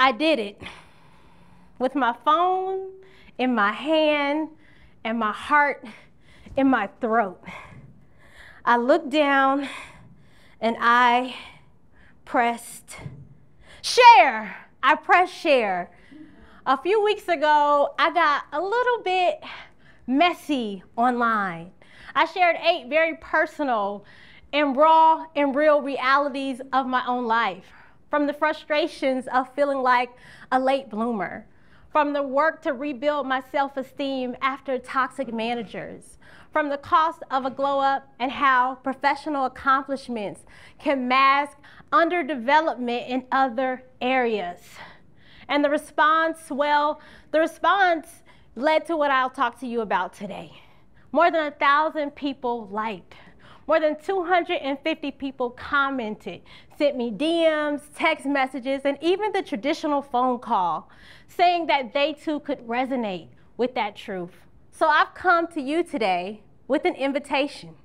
I did it with my phone in my hand and my heart in my throat. I looked down and I pressed share. I pressed share. A few weeks ago, I got a little bit messy online. I shared 8 very personal and raw and real realities of my own life. From the frustrations of feeling like a late bloomer, from the work to rebuild my self-esteem after toxic managers, from the cost of a glow up and how professional accomplishments can mask underdevelopment in other areas. And the response, well, the response led to what I'll talk to you about today. More than 1,000 people liked. More than 250 people commented, sent me DMs, text messages, and even the traditional phone call, saying that they too could resonate with that truth. So I've come to you today with an invitation.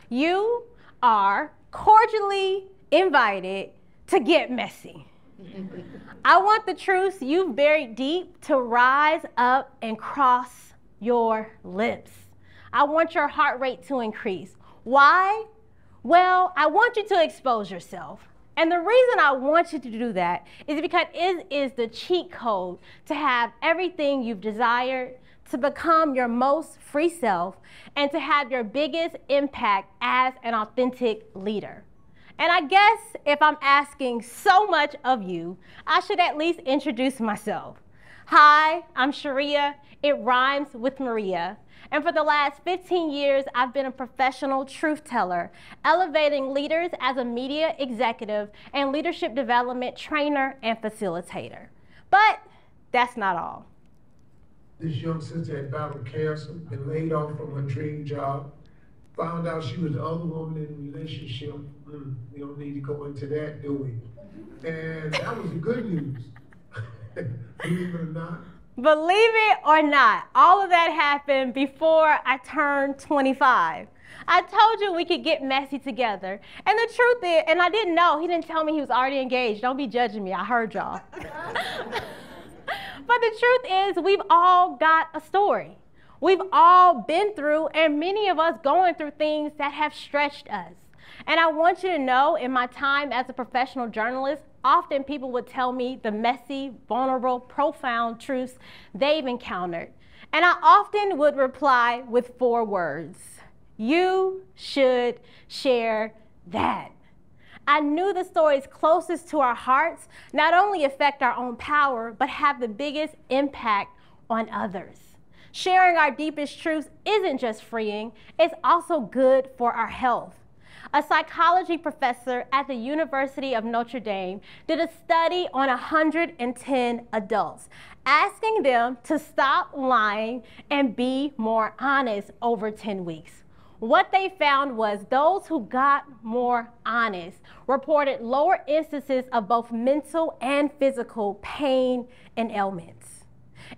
You are cordially invited to get messy. I want the truths you've buried deep to rise up and cross your lips. I want your heart rate to increase. Why? Well, I want you to expose yourself. And the reason I want you to do that is because it is the cheat code to have everything you've desired, to become your most free self, and to have your biggest impact as an authentic leader. And I guess if I'm asking so much of you, I should at least introduce myself. Hi, I'm Charreah. It rhymes with Maria. And for the last 15 years, I've been a professional truth teller, elevating leaders as a media executive and leadership development trainer and facilitator. But that's not all. This young sister had battled cancer, been laid off from her dream job, found out she was the other woman in the relationship. We don't need to go into that, do we? And that was the good news. Believe it or not. Believe it or not, all of that happened before I turned 25. I told you we could get messy together. And the truth is, and I didn't know, he didn't tell me he was already engaged. Don't be judging me, I heard y'all. But the truth is, we've all got a story. We've all been through, and many of us going through things that have stretched us. And I want you to know, in my time as a professional journalist, often people would tell me the messy, vulnerable, profound truths they've encountered. And I often would reply with 4 words. You should share that. I knew the stories closest to our hearts not only affect our own power, but have the biggest impact on others. Sharing our deepest truths isn't just freeing, it's also good for our health. A psychology professor at the University of Notre Dame did a study on 110 adults, asking them to stop lying and be more honest over 10 weeks. What they found was those who got more honest reported lower instances of both mental and physical pain and ailments.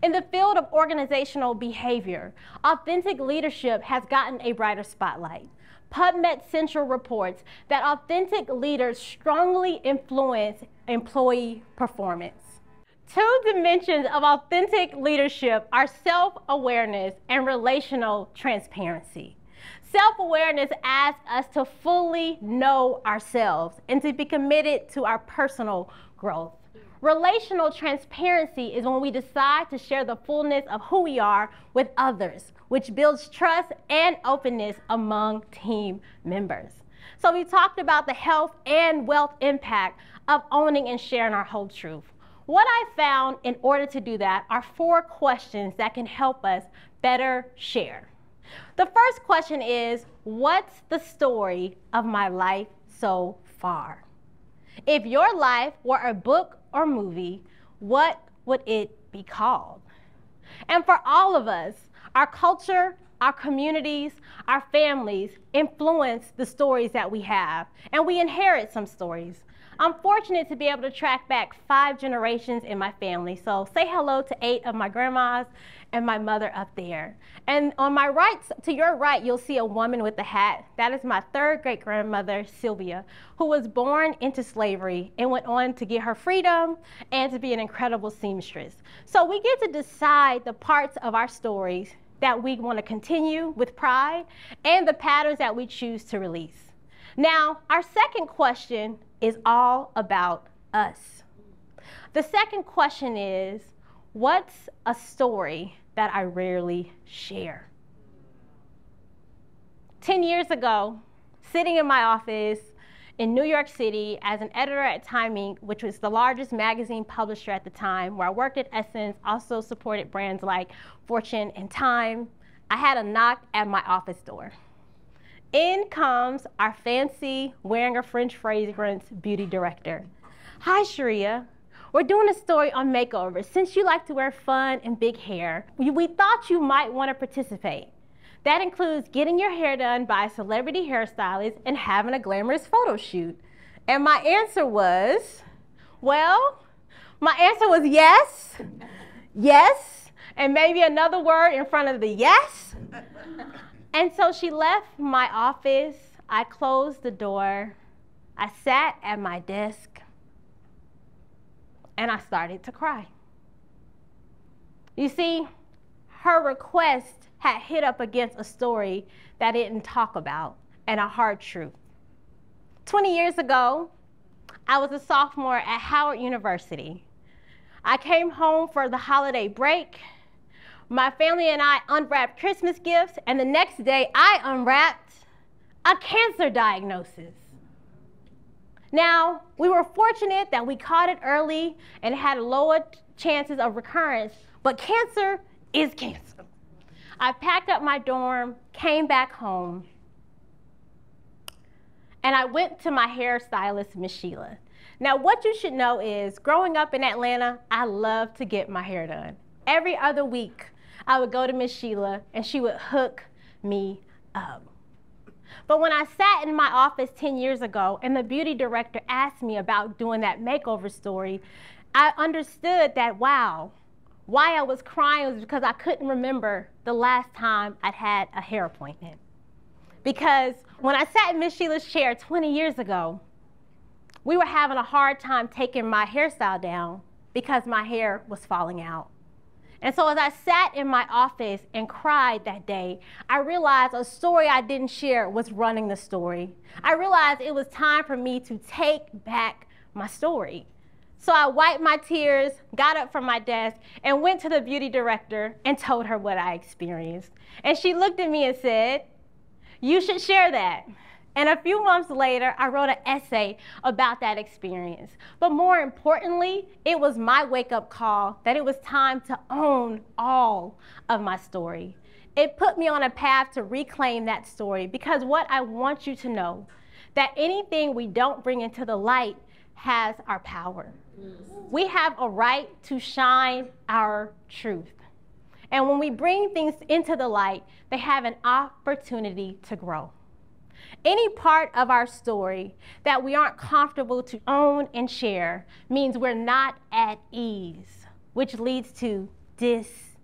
In the field of organizational behavior, authentic leadership has gotten a brighter spotlight. PubMed Central reports that authentic leaders strongly influence employee performance. 2 dimensions of authentic leadership are self-awareness and relational transparency. Self-awareness asks us to fully know ourselves and to be committed to our personal growth. Relational transparency is when we decide to share the fullness of who we are with others, which builds trust and openness among team members. So we talked about the health and wealth impact of owning and sharing our whole truth. What I found in order to do that are 4 questions that can help us better share. The first question is, what's the story of my life so far? If your life were a book or movie, what would it be called? And for all of us, our culture, our communities, our families influence the stories that we have, and we inherit some stories. I'm fortunate to be able to track back 5 generations in my family. So say hello to 8 of my grandmas and my mother up there. And on my right, to your right, you'll see a woman with a hat. That is my 3rd great-grandmother, Sylvia, who was born into slavery and went on to get her freedom and to be an incredible seamstress. So we get to decide the parts of our stories that we want to continue with pride and the patterns that we choose to release. Now, our second question is all about us. The second question is, what's a story that I rarely share? 10 years ago, sitting in my office in New York City as an editor at Time Inc., which was the largest magazine publisher at the time, where I worked at Essence, also supported brands like Fortune and Time, I had a knock at my office door. In comes our fancy, wearing a French fragrance beauty director. Hi, Charreah. We're doing a story on makeovers. Since you like to wear fun and big hair, we thought you might want to participate. That includes getting your hair done by a celebrity hairstylist and having a glamorous photo shoot. And my answer was, yes, yes, and maybe another word in front of the yes. And so she left my office, I closed the door, I sat at my desk, and I started to cry. You see, her request had hit up against a story that I didn't talk about and a hard truth. 20 years ago, I was a sophomore at Howard University. I came home for the holiday break. My family and I unwrapped Christmas gifts, and the next day I unwrapped a cancer diagnosis. Now, we were fortunate that we caught it early and had lower chances of recurrence, but cancer is cancer. I packed up my dorm, came back home, and I went to my hairstylist, Miss Sheila. Now, what you should know is, growing up in Atlanta, I loved to get my hair done. Every other week, I would go to Miss Sheila, and she would hook me up. But when I sat in my office 10 years ago, and the beauty director asked me about doing that makeover story, I understood that, wow, why I was crying was because I couldn't remember the last time I'd had a hair appointment. Because when I sat in Miss Sheila's chair 20 years ago, we were having a hard time taking my hairstyle down because my hair was falling out. And so as I sat in my office and cried that day, I realized a story I didn't share was running the story. I realized it was time for me to take back my story. So I wiped my tears, got up from my desk, and went to the beauty director and told her what I experienced. And she looked at me and said, "You should share that." And a few months later, I wrote an essay about that experience. But more importantly, it was my wake-up call that it was time to own all of my story. It put me on a path to reclaim that story, because what I want you to know, that anything we don't bring into the light has our power. We have a right to shine our truth. And when we bring things into the light, they have an opportunity to grow. Any part of our story that we aren't comfortable to own and share means we're not at ease, which leads to dis-ease.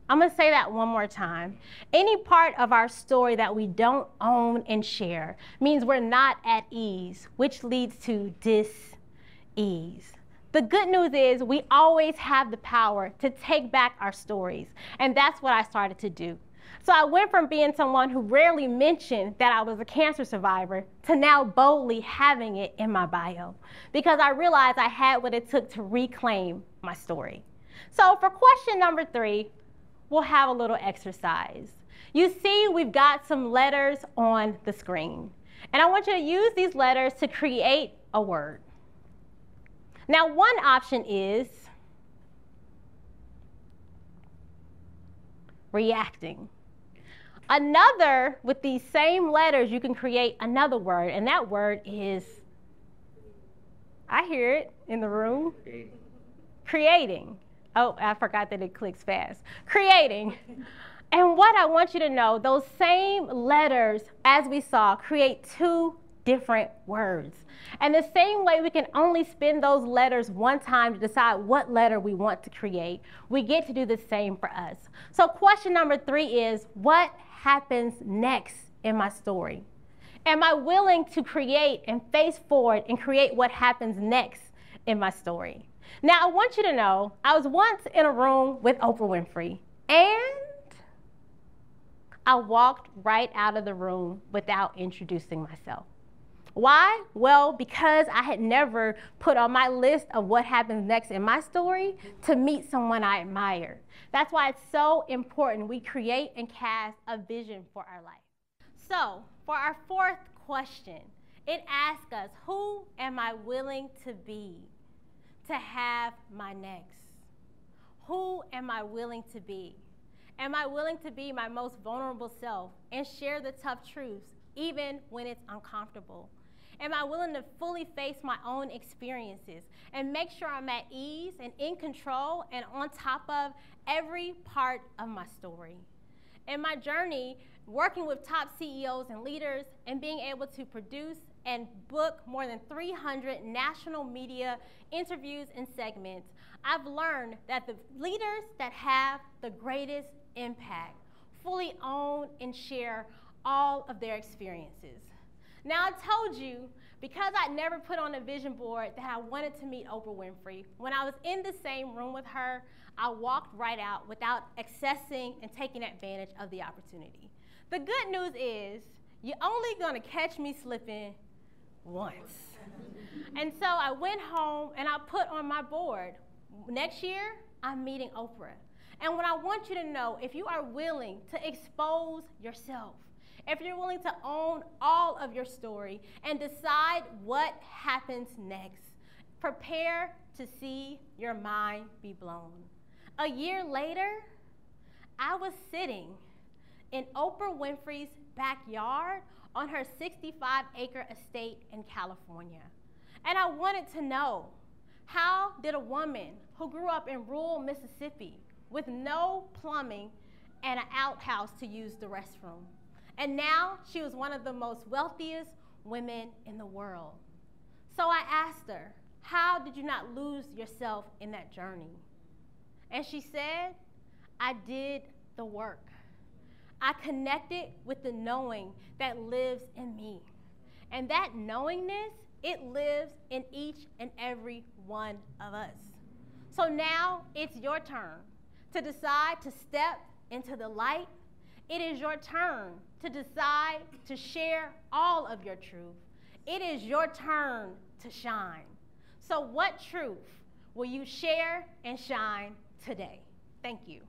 I'm going to say that one more time. Any part of our story that we don't own and share means we're not at ease, which leads to dis-ease. The good news is we always have the power to take back our stories, and that's what I started to do. So I went from being someone who rarely mentioned that I was a cancer survivor to now boldly having it in my bio, because I realized I had what it took to reclaim my story. So for question number 3, we'll have a little exercise. You see, we've got some letters on the screen, and I want you to use these letters to create a word. Now, one option is reacting. Another, with these same letters, you can create another word, and that word is, I hear it in the room, creating. Oh, I forgot that it clicks fast. Creating. And what I want you to know, those same letters, as we saw, create 2 different words. And the same way we can only spin those letters one time to decide what letter we want to create, we get to do the same for us. So question number 3 is, what happens next in my story? Am I willing to create and face forward and create what happens next in my story? Now, I want you to know, I was once in a room with Oprah Winfrey, and I walked right out of the room without introducing myself. Why? Well, because I had never put on my list of what happens next in my story to meet someone I admire. That's why it's so important we create and cast a vision for our life. So, for our 4th question, it asks us, who am I willing to be to have my next? Who am I willing to be? Am I willing to be my most vulnerable self and share the tough truths even when it's uncomfortable? Am I willing to fully face my own experiences and make sure I'm at ease and in control and on top of every part of my story? In my journey, working with top CEOs and leaders and being able to produce and book more than 300 national media interviews and segments, I've learned that the leaders that have the greatest impact fully own and share all of their experiences. Now, I told you, because I never put on a vision board that I wanted to meet Oprah Winfrey, when I was in the same room with her, I walked right out without accessing and taking advantage of the opportunity. The good news is, you're only gonna catch me slipping once. And so I went home and I put on my board, next year, I'm meeting Oprah. And what I want you to know, if you are willing to expose yourself, if you're willing to own all of your story and decide what happens next, prepare to see your mind be blown. A year later, I was sitting in Oprah Winfrey's backyard on her 65-acre estate in California. And I wanted to know, how did a woman who grew up in rural Mississippi with no plumbing and an outhouse to use the restroom, and now she was one of the most wealthiest women in the world. So I asked her, how did you not lose yourself in that journey? And she said, I did the work. I connected with the knowing that lives in me. And that knowingness, it lives in each and every one of us. So now it's your turn to decide to step into the light. It is your turn to decide to share all of your truth. It is your turn to shine. So what truth will you share and shine today? Thank you.